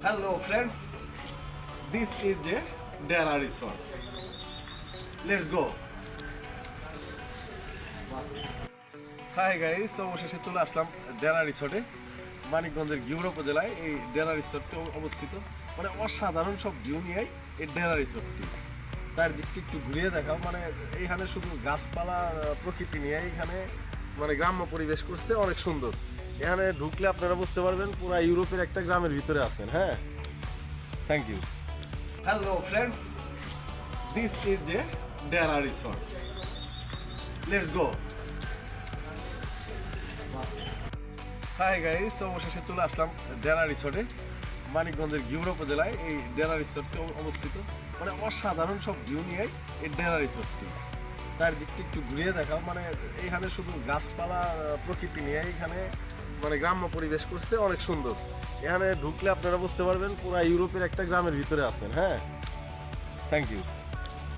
Hello friends, this is a Dera Resort. Let's go. High guys, অবশেষে চলে আসলাম ডেরা রিসোর্টে। মানিকগঞ্জের গিউর উপজেলায় এই ডেরা রিসোর্টটি অবস্থিত। মানে অসাধারণ সব ভিউ নিয়েই এই ডেরা রিসোর্টটি। চারদিকটি একটু ঘুরিয়ে দেখাও। মানে এইখানে শুধু গাছপালা প্রকৃতি নিয়ে এইখানে মানে গ্রাম্য পরিবেশ করছে, অনেক সুন্দর। এখানে ঢুকলে আপনারা বুঝতে পারবেন পুরো ইউরোপের একটা গ্রামের ভিতরে আছেন। হ্যাঁ, thank you. Hello friends, this is a Dera resort. Let's go. Hi guys, অবশেষে চলে আসলাম ডেরা রিসোর্টে। মানিকগঞ্জের গিউর উপজেলায় এই ডেরা রিসোর্টটি অবস্থিত। মানে অসাধারণ সব ভিউ নিয়েই এই ডেরা রিসোর্টটি। চারদিকটি একটু ঘুরিয়ে দেখাও। মানে এইখানে শুধু গাছপালা প্রকৃতি নিয়ে এইখানে মানে গ্রাম্য পরিবেশ করছে, অনেক সুন্দর। এখানে ঢুকলে আপনারা বুঝতে পারবেন পুরো ইউরোপের একটা গ্রামের ভিতরে আছেন। হ্যাঁ, থ্যাংক ইউ।